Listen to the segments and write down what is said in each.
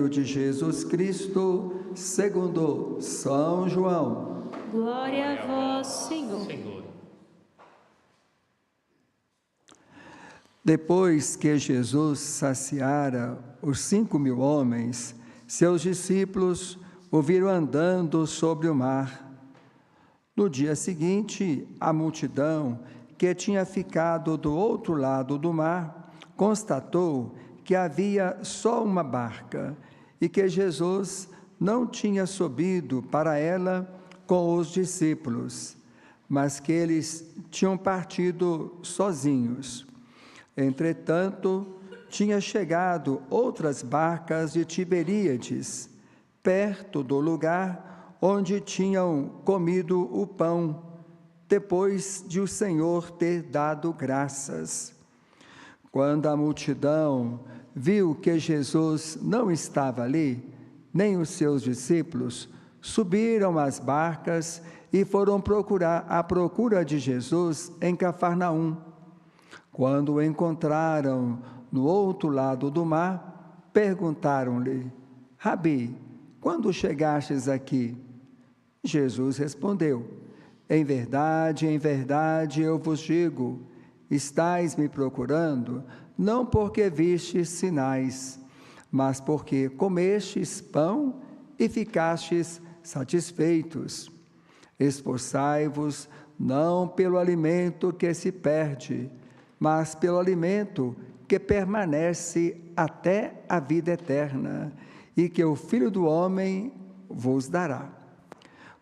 de Jesus Cristo, segundo São João. Glória a vós, Senhor. Depois que Jesus saciara os 5.000 homens, seus discípulos o viram andando sobre o mar. No dia seguinte, a multidão, que tinha ficado do outro lado do mar, constatou que havia só uma barca e que Jesus não tinha subido para ela com os discípulos, mas que eles tinham partido sozinhos. Entretanto, tinha chegado outras barcas de Tiberíades, perto do lugar onde tinham comido o pão, depois de o Senhor ter dado graças. Quando a multidão viu que Jesus não estava ali, nem os seus discípulos, subiram às barcas e foram à procura de Jesus em Cafarnaum. Quando o encontraram no outro lado do mar, perguntaram-lhe: Rabi, quando chegastes aqui? Jesus respondeu: em verdade, eu vos digo, estais me procurando, não porque vistes sinais, mas porque comestes pão e ficastes satisfeitos. Esforçai-vos não pelo alimento que se perde, mas pelo alimento que permanece até a vida eterna, e que o Filho do Homem vos dará.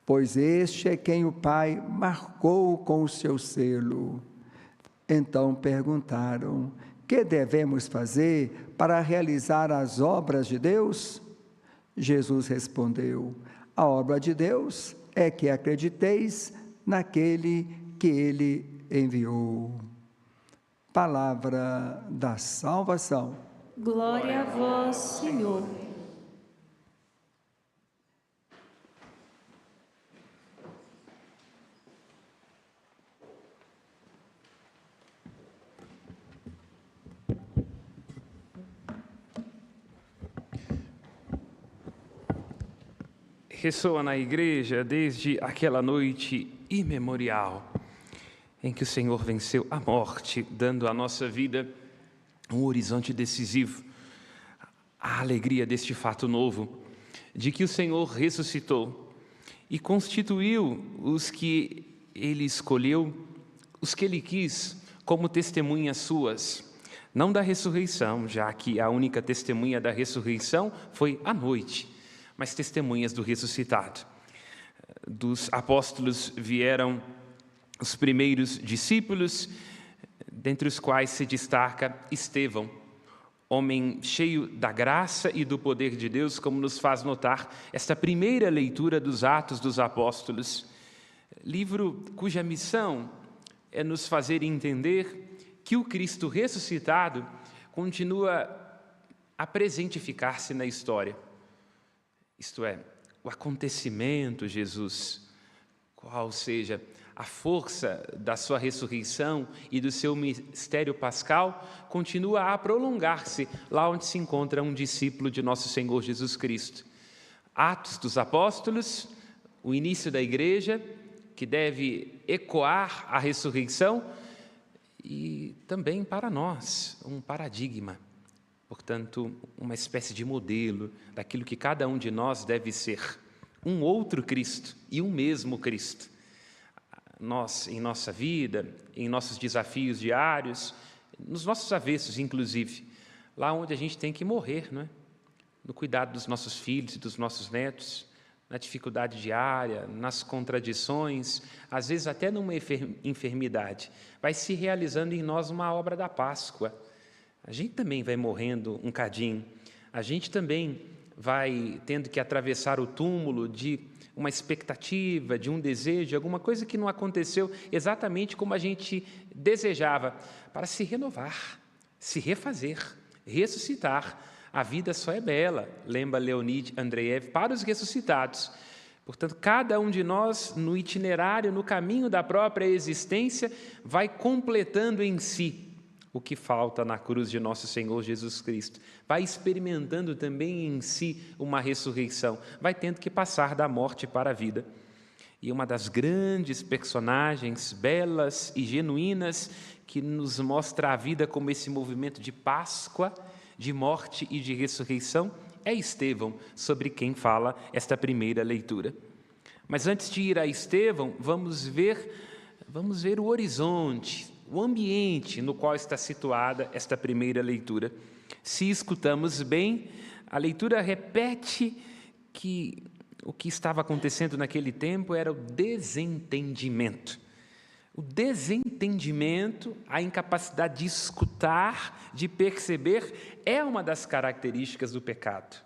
Pois este é quem o Pai marcou com o seu selo. Então perguntaram: que devemos fazer para realizar as obras de Deus? Jesus respondeu: a obra de Deus é que acrediteis naquele que Ele enviou. Palavra da salvação. Glória a vós, Senhor. Ressoa na igreja desde aquela noite imemorial em que o Senhor venceu a morte, dando à nossa vida um horizonte decisivo, a alegria deste fato novo, de que o Senhor ressuscitou e constituiu os que Ele escolheu, os que Ele quis, como testemunhas suas, não da ressurreição, já que a única testemunha da ressurreição foi a noite, mas testemunhas do ressuscitado. Dos apóstolos vieram os primeiros discípulos, dentre os quais se destaca Estevão, homem cheio da graça e do poder de Deus, como nos faz notar esta primeira leitura dos Atos dos Apóstolos, livro cuja missão é nos fazer entender que o Cristo ressuscitado continua a presentificar-se na história. Isto é, o acontecimento Jesus, qual seja a força da sua ressurreição e do seu mistério pascal, continua a prolongar-se lá onde se encontra um discípulo de nosso Senhor Jesus Cristo. Atos dos Apóstolos, o início da igreja, que deve ecoar a ressurreição, e também para nós, um paradigma. Portanto, uma espécie de modelo daquilo que cada um de nós deve ser, um outro Cristo e um mesmo Cristo. Nós, em nossa vida, em nossos desafios diários, nos nossos avessos, inclusive, lá onde a gente tem que morrer, não é? No cuidado dos nossos filhos e dos nossos netos, na dificuldade diária, nas contradições, às vezes até numa enfermidade, vai se realizando em nós uma obra da Páscoa. A gente também vai morrendo um cadinho, a gente também vai tendo que atravessar o túmulo de uma expectativa, de um desejo, de alguma coisa que não aconteceu exatamente como a gente desejava, para se renovar, se refazer, ressuscitar. A vida só é bela, lembra Leonid Andreev, para os ressuscitados. Portanto, cada um de nós, no itinerário, no caminho da própria existência, vai completando em si o que falta na cruz de nosso Senhor Jesus Cristo. Vai experimentando também em si uma ressurreição. Vai tendo que passar da morte para a vida. E uma das grandes personagens, belas e genuínas, que nos mostra a vida como esse movimento de Páscoa, de morte e de ressurreição, é Estevão, sobre quem fala esta primeira leitura. Mas antes de ir a Estevão, vamos ver o horizonte, o ambiente no qual está situada esta primeira leitura. Se escutamos bem, a leitura repete que o que estava acontecendo naquele tempo era o desentendimento. O desentendimento, a incapacidade de escutar, de perceber, é uma das características do pecado.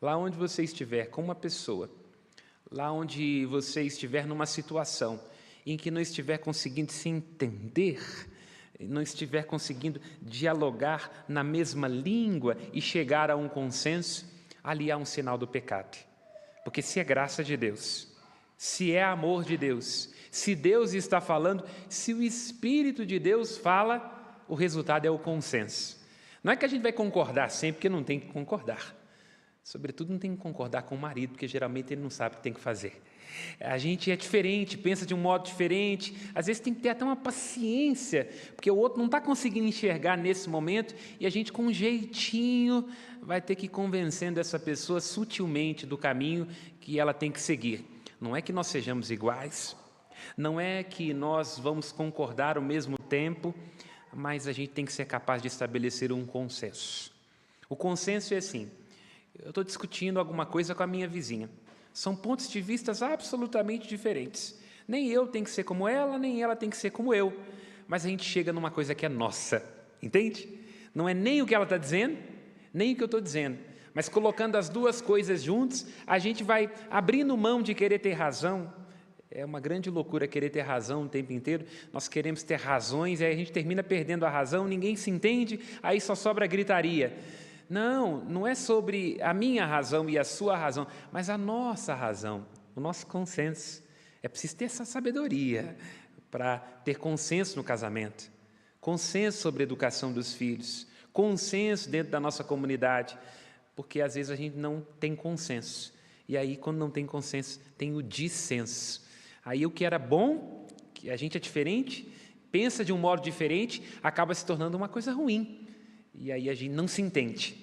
Lá onde você estiver com uma pessoa, lá onde você estiver numa situação em que não estiver conseguindo se entender, não estiver conseguindo dialogar na mesma língua e chegar a um consenso, ali há um sinal do pecado. Porque se é graça de Deus, se é amor de Deus, se Deus está falando, se o Espírito de Deus fala, o resultado é o consenso. Não é que a gente vai concordar sempre, porque não tem que concordar. Sobretudo não tem que concordar com o marido, porque geralmente ele não sabe o que tem que fazer. A gente é diferente, pensa de um modo diferente, às vezes tem que ter até uma paciência, porque o outro não está conseguindo enxergar nesse momento, e a gente com um jeitinho vai ter que ir convencendo essa pessoa sutilmente do caminho que ela tem que seguir. Não é que nós sejamos iguais, não é que nós vamos concordar ao mesmo tempo, mas a gente tem que ser capaz de estabelecer um consenso. O consenso é assim: eu estou discutindo alguma coisa com a minha vizinha. São pontos de vista absolutamente diferentes. Nem eu tenho que ser como ela, nem ela tem que ser como eu. Mas a gente chega numa coisa que é nossa, entende? Não é nem o que ela está dizendo, nem o que eu estou dizendo. Mas colocando as duas coisas juntas, a gente vai abrindo mão de querer ter razão. É uma grande loucura querer ter razão o tempo inteiro. Nós queremos ter razões, e aí a gente termina perdendo a razão, ninguém se entende, aí só sobra gritaria. Não é sobre a minha razão e a sua razão, mas a nossa razão, o nosso consenso. É preciso ter essa sabedoria para ter consenso no casamento, consenso sobre a educação dos filhos, consenso dentro da nossa comunidade, porque às vezes a gente não tem consenso. E aí, quando não tem consenso, tem o dissenso. Aí o que era bom, que a gente é diferente, pensa de um modo diferente, acaba se tornando uma coisa ruim. E aí a gente não se entende.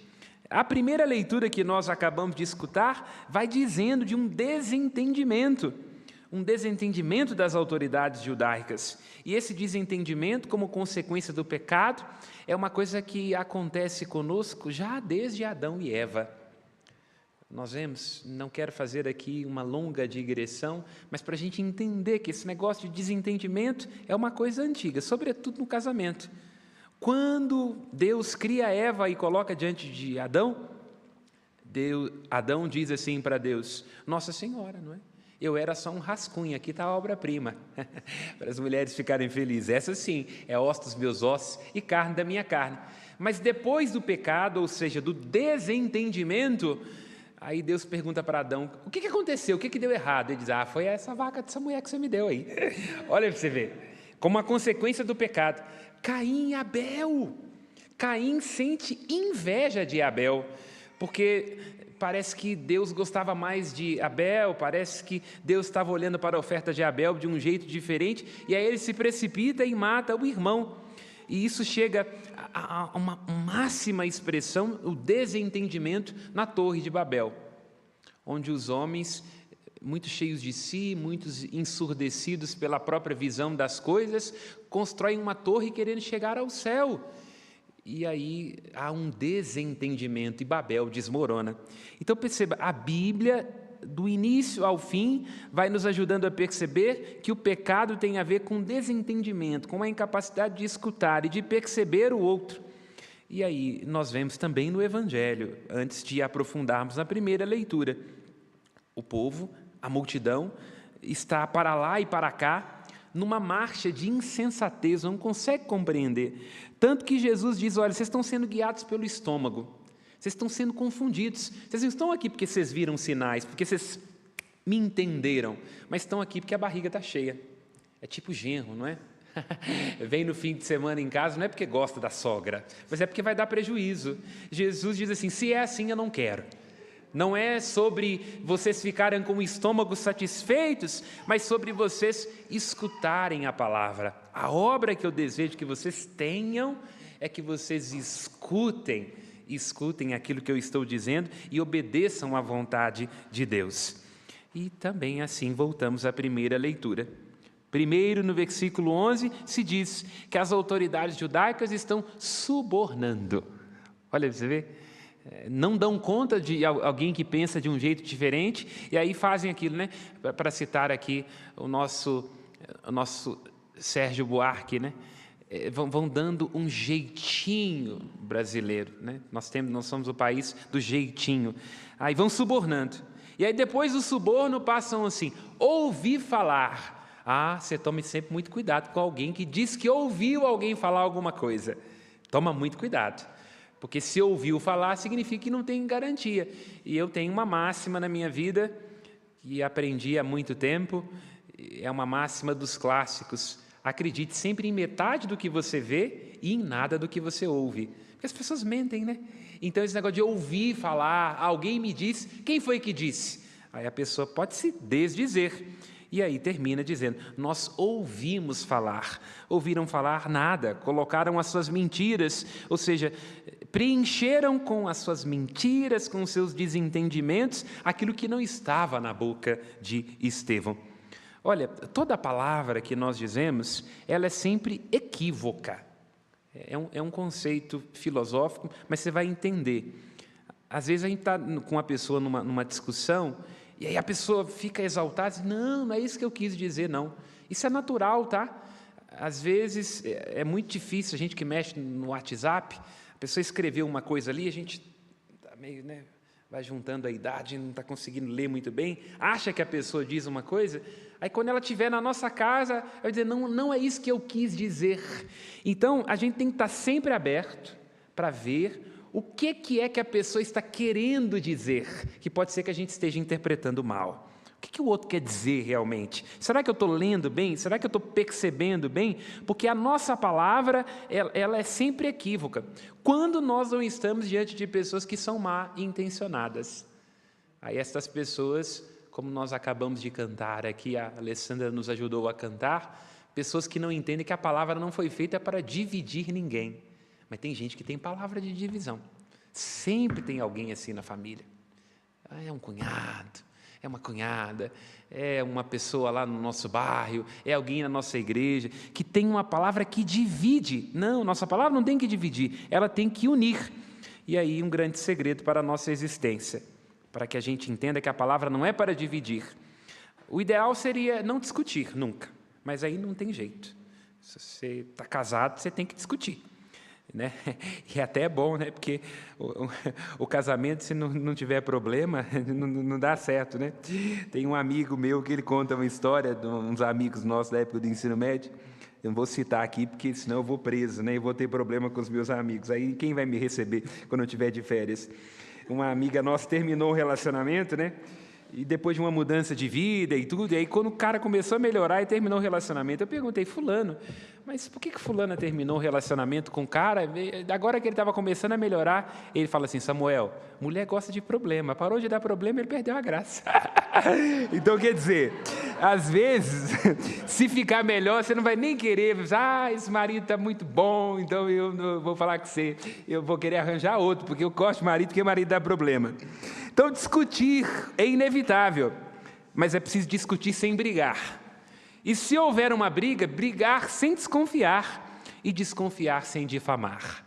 A primeira leitura que nós acabamos de escutar vai dizendo de um desentendimento das autoridades judaicas. E esse desentendimento, como consequência do pecado, é uma coisa que acontece conosco já desde Adão e Eva. Nós vemos, não quero fazer aqui uma longa digressão, mas para a gente entender que esse negócio de desentendimento é uma coisa antiga, sobretudo no casamento. Quando Deus cria Eva e coloca diante de Adão, Adão diz assim para Deus: Nossa Senhora, não é? Eu era só um rascunho, aqui está a obra-prima. Para as mulheres ficarem felizes. Essa sim, é osso dos meus ossos e carne da minha carne. Mas depois do pecado, ou seja, do desentendimento, aí Deus pergunta para Adão: o que aconteceu? O que deu errado? Ele diz: foi essa vaca dessa mulher que você me deu aí. Olha para você ver. Como a consequência do pecado, Caim e Abel. Caim sente inveja de Abel, porque parece que Deus gostava mais de Abel, parece que Deus estava olhando para a oferta de Abel de um jeito diferente, e aí ele se precipita e mata o irmão. E isso chega a uma máxima expressão, o desentendimento na Torre de Babel, onde os homens, muito cheios de si, muitos ensurdecidos pela própria visão das coisas, constroem uma torre querendo chegar ao céu. E aí há um desentendimento e Babel desmorona. Então perceba, a Bíblia, do início ao fim, vai nos ajudando a perceber que o pecado tem a ver com desentendimento, com a incapacidade de escutar e de perceber o outro. E aí nós vemos também no Evangelho, antes de aprofundarmos na primeira leitura, o povo, a multidão, está para lá e para cá, numa marcha de insensatez, não consegue compreender. Tanto que Jesus diz: olha, vocês estão sendo guiados pelo estômago, vocês estão sendo confundidos, vocês não estão aqui porque vocês viram sinais, porque vocês me entenderam, mas estão aqui porque a barriga está cheia. É tipo genro, não é? vem no fim de semana em casa, não é porque gosta da sogra, mas é porque vai dar prejuízo. Jesus diz assim, se é assim eu não quero. Não é sobre vocês ficarem com o estômago satisfeitos, mas sobre vocês escutarem a palavra. A obra que eu desejo que vocês tenham é que vocês escutem aquilo que eu estou dizendo e obedeçam à vontade de Deus. E também assim voltamos à primeira leitura. Primeiro, no versículo 11, se diz que as autoridades judaicas estão subornando. Olha, você vê? Não dão conta de alguém que pensa de um jeito diferente, e aí fazem aquilo, né? Para citar aqui o nosso Sérgio Buarque, né? Vão dando um jeitinho brasileiro, né? Nós somos o país do jeitinho. Aí vão subornando. E aí depois do suborno passam assim, ouvi falar. Você tome sempre muito cuidado com alguém que diz que ouviu alguém falar alguma coisa. Toma muito cuidado. Porque se ouviu falar, significa que não tem garantia. E eu tenho uma máxima na minha vida, que aprendi há muito tempo, é uma máxima dos clássicos. Acredite sempre em metade do que você vê e em nada do que você ouve. Porque as pessoas mentem, né? Então esse negócio de ouvir falar, alguém me disse, quem foi que disse? Aí a pessoa pode se desdizer. E aí termina dizendo, nós ouvimos falar. Ouviram falar nada, colocaram as suas mentiras, ou seja, preencheram com as suas mentiras, com os seus desentendimentos, aquilo que não estava na boca de Estevão. Olha, toda palavra que nós dizemos, ela é sempre equívoca. É um conceito filosófico, mas você vai entender. Às vezes a gente está com uma pessoa numa discussão, e aí a pessoa fica exaltada, diz, não é isso que eu quis dizer, não. Isso é natural, tá? Às vezes é muito difícil, a gente que mexe no WhatsApp, a pessoa escreveu uma coisa ali, a gente tá meio, né, vai juntando a idade, não está conseguindo ler muito bem, acha que a pessoa diz uma coisa, aí quando ela estiver na nossa casa, vai dizer, não é isso que eu quis dizer. Então, a gente tem que estar sempre aberto para ver o que é que a pessoa está querendo dizer, que pode ser que a gente esteja interpretando mal. O que o outro quer dizer realmente? Será que eu estou lendo bem? Será que eu estou percebendo bem? Porque a nossa palavra, ela é sempre equívoca. Quando nós não estamos diante de pessoas que são mal intencionadas. Aí estas pessoas, como nós acabamos de cantar aqui, a Alessandra nos ajudou a cantar, pessoas que não entendem que a palavra não foi feita para dividir ninguém. Mas tem gente que tem palavra de divisão. Sempre tem alguém assim na família. É um cunhado, é uma cunhada, é uma pessoa lá no nosso bairro, é alguém na nossa igreja, que tem uma palavra que divide. Não, nossa palavra não tem que dividir, ela tem que unir. E aí um grande segredo para a nossa existência, para que a gente entenda que a palavra não é para dividir. O ideal seria não discutir nunca, mas aí não tem jeito. Se você está casado, você tem que discutir. Né? E até é bom, né? Porque o casamento, se não tiver problema, não dá certo, né? Tem um amigo meu que ele conta uma história de uns amigos nossos da época do ensino médio. Eu não vou citar aqui, porque senão eu vou preso, né? E vou ter problema com os meus amigos. Aí quem vai me receber quando eu estiver de férias? Uma amiga nossa terminou o relacionamento, né? E depois de uma mudança de vida e tudo, e aí quando o cara começou a melhorar e terminou o relacionamento, eu perguntei, fulano, mas por que fulana terminou o relacionamento com o cara? Agora que ele estava começando a melhorar, ele fala assim, Samuel, mulher gosta de problema, parou de dar problema, ele perdeu a graça. Então, quer dizer, às vezes, se ficar melhor, você não vai nem querer, esse marido está muito bom, então eu não vou falar com você, eu vou querer arranjar outro, porque eu gosto de marido, porque marido dá problema. Então, discutir é inevitável, mas é preciso discutir sem brigar. E se houver uma briga, brigar sem desconfiar e desconfiar sem difamar.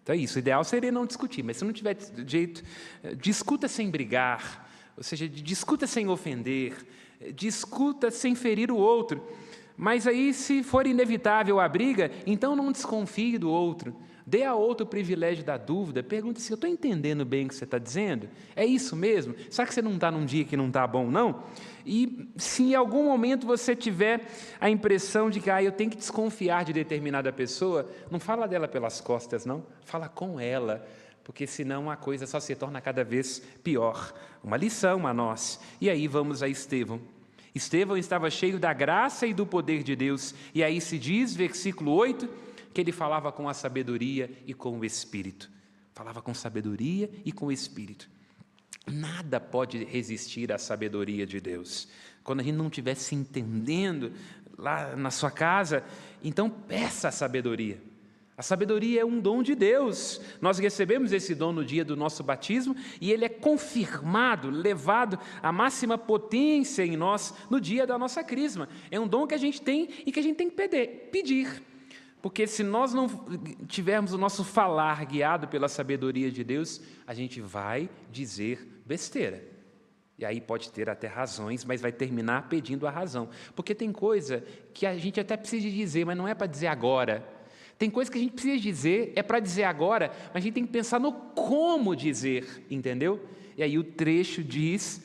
Então é isso, o ideal seria não discutir, mas se não tiver jeito, discuta sem brigar, ou seja, discuta sem ofender, discuta sem ferir o outro. Mas aí, se for inevitável a briga, então não desconfie do outro. Dê a outro o privilégio da dúvida, pergunte se eu estou entendendo bem o que você está dizendo? É isso mesmo? Será que você não está num dia que não está bom, não? E se em algum momento você tiver a impressão de que eu tenho que desconfiar de determinada pessoa, não fala dela pelas costas, não. Fala com ela, porque senão a coisa só se torna cada vez pior. Uma lição a nós. E aí vamos a Estevão. Estevão estava cheio da graça e do poder de Deus. E aí se diz, versículo 8, que ele falava com a sabedoria e com o Espírito. Falava com sabedoria e com o Espírito. Nada pode resistir à sabedoria de Deus. Quando a gente não estiver se entendendo lá na sua casa, então peça a sabedoria. A sabedoria é um dom de Deus. Nós recebemos esse dom no dia do nosso batismo e ele é confirmado, levado à máxima potência em nós no dia da nossa crisma. É um dom que a gente tem e que a gente tem que pedir. Porque se nós não tivermos o nosso falar guiado pela sabedoria de Deus, a gente vai dizer besteira. E aí pode ter até razões, mas vai terminar pedindo a razão. Porque tem coisa que a gente até precisa dizer, mas não é para dizer agora. Tem coisa que a gente precisa dizer, é para dizer agora, mas a gente tem que pensar no como dizer, entendeu? E aí o trecho diz,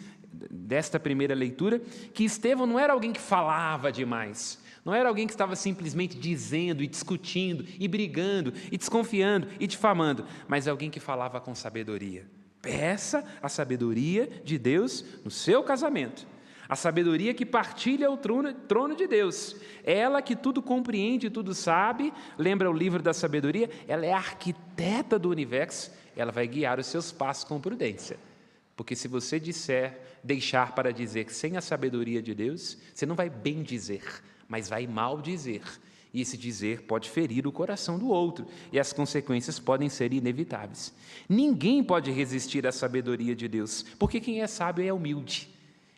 desta primeira leitura, que Estevão não era alguém que falava demais, não era alguém que estava simplesmente dizendo e discutindo e brigando e desconfiando e difamando, mas alguém que falava com sabedoria. Peça a sabedoria de Deus no seu casamento. A sabedoria que partilha o trono de Deus. Ela que tudo compreende, tudo sabe. Lembra o livro da sabedoria? Ela é a arquiteta do universo. Ela vai guiar os seus passos com prudência. Porque se você deixar para dizer sem a sabedoria de Deus, você não vai bem dizer, mas vai mal dizer. E esse dizer pode ferir o coração do outro. E as consequências podem ser inevitáveis. Ninguém pode resistir à sabedoria de Deus. Porque quem é sábio é humilde.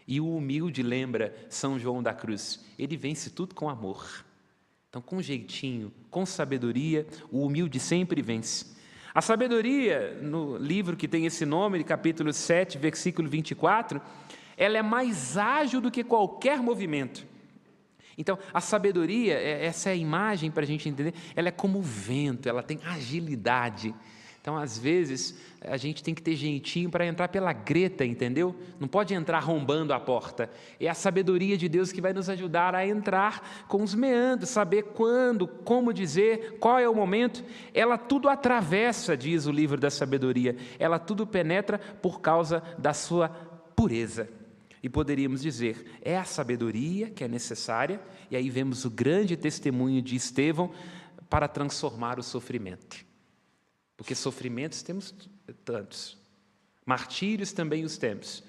E o humilde, lembra São João da Cruz, ele vence tudo com amor. Então, com jeitinho, com sabedoria, o humilde sempre vence. A sabedoria, no livro que tem esse nome, capítulo 7, versículo 24, ela é mais ágil do que qualquer movimento. Então, a sabedoria, essa é a imagem para a gente entender, ela é como o vento, ela tem agilidade. Então, às vezes, a gente tem que ter jeitinho para entrar pela greta, entendeu? Não pode entrar arrombando a porta. É a sabedoria de Deus que vai nos ajudar a entrar com os meandros, saber quando, como dizer, qual é o momento. Ela tudo atravessa, diz o livro da sabedoria. Ela tudo penetra por causa da sua pureza. E poderíamos dizer, é a sabedoria que é necessária, e aí vemos o grande testemunho de Estevão para transformar o sofrimento. Porque sofrimentos temos tantos, martírios também os temos.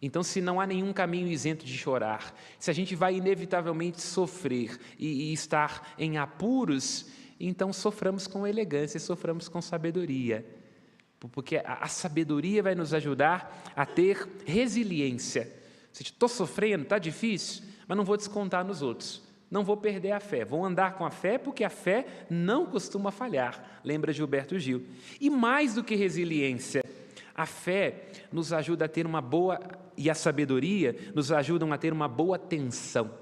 Então, se não há nenhum caminho isento de chorar, se a gente vai inevitavelmente sofrer e estar em apuros, então soframos com elegância, soframos com sabedoria. Porque a sabedoria vai nos ajudar a ter resiliência. Se estou sofrendo, está difícil, mas não vou descontar nos outros. Não vou perder a fé, vou andar com a fé, porque a fé não costuma falhar, lembra Gilberto Gil. E mais do que resiliência, a fé nos ajuda a ter uma boa, e a sabedoria nos ajudam a ter uma boa tensão.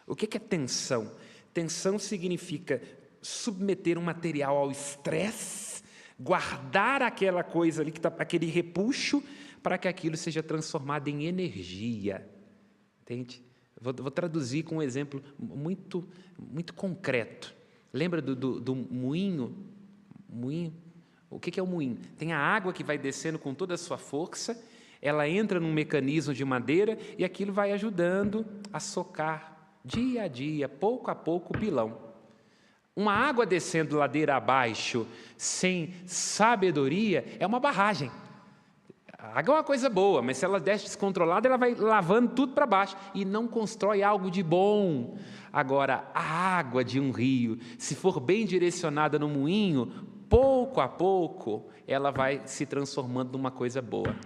O que é tensão? Tensão significa submeter um material ao estresse, guardar aquela coisa ali, aquele repuxo, para que aquilo seja transformado em energia. Entende? Vou traduzir com um exemplo muito, muito concreto. Lembra do moinho? Moinho? O que é o moinho? Tem a água que vai descendo com toda a sua força, ela entra num mecanismo de madeira e aquilo vai ajudando a socar, dia a dia, pouco a pouco, o pilão. Uma água descendo ladeira abaixo, sem sabedoria, é uma barragem. A água é uma coisa boa, mas se ela desce descontrolada, ela vai lavando tudo para baixo e não constrói algo de bom. Agora, a água de um rio, se for bem direcionada no moinho, pouco a pouco, ela vai se transformando numa coisa boa.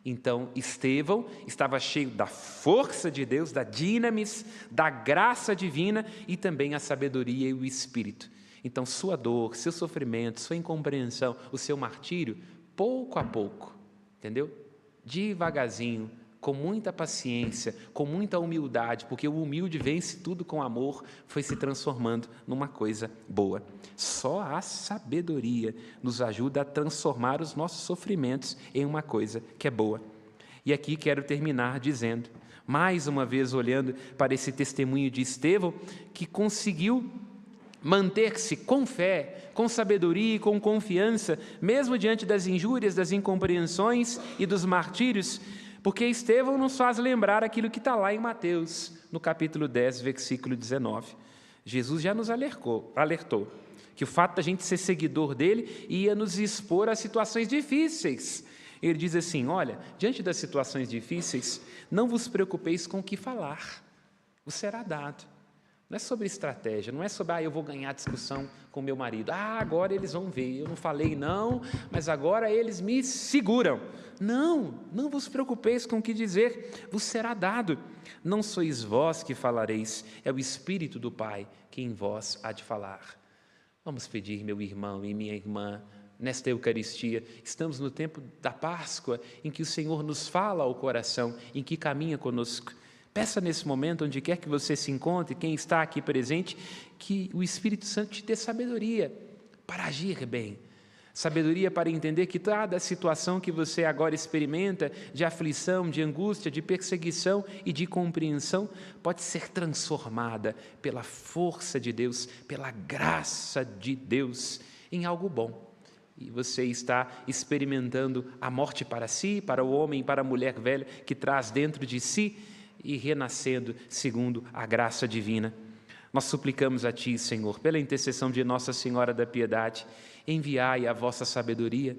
Então, Estevão estava cheio da força de Deus, da dinamis, da graça divina e também a sabedoria e o Espírito. Então, sua dor, seu sofrimento, sua incompreensão, o seu martírio, pouco a pouco, entendeu? Devagarzinho, com muita paciência, com muita humildade, porque o humilde vence tudo com amor, foi se transformando numa coisa boa. Só a sabedoria nos ajuda a transformar os nossos sofrimentos em uma coisa que é boa. E aqui quero terminar dizendo, mais uma vez olhando para esse testemunho de Estevão, que conseguiu manter-se com fé, com sabedoria e com confiança, mesmo diante das injúrias, das incompreensões e dos martírios, Porque Estevão nos faz lembrar aquilo que está lá em Mateus, no capítulo 10, versículo 19. Jesus já nos alertou que o fato da gente ser seguidor dele ia nos expor a situações difíceis. Ele diz assim, olha, diante das situações difíceis, não vos preocupeis com o que falar, vos será dado. Não é sobre estratégia, não é sobre, eu vou ganhar discussão com meu marido. Agora eles vão ver, eu não falei não, mas agora eles me seguram. Não vos preocupeis com o que dizer, vos será dado. Não sois vós que falareis, é o Espírito do Pai que em vós há de falar. Vamos pedir, meu irmão e minha irmã, nesta Eucaristia, estamos no tempo da Páscoa, em que o Senhor nos fala ao coração, em que caminha conosco. Peça nesse momento, onde quer que você se encontre, quem está aqui presente, que o Espírito Santo te dê sabedoria para agir bem. Sabedoria para entender que toda situação que você agora experimenta, de aflição, de angústia, de perseguição e de compreensão, pode ser transformada pela força de Deus, pela graça de Deus, em algo bom. E você está experimentando a morte para si, para o homem, para a mulher velha que traz dentro de si, e renascendo segundo a graça divina. Nós suplicamos a Ti, Senhor, pela intercessão de Nossa Senhora da Piedade, enviai a vossa sabedoria,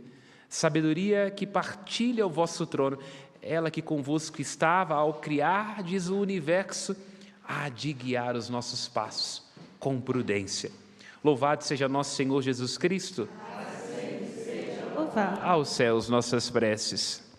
sabedoria que partilha o vosso trono, ela que convosco estava ao criardes o universo, há de guiar os nossos passos com prudência. Louvado seja nosso Senhor Jesus Cristo. Louvado. Aos céus nossas preces.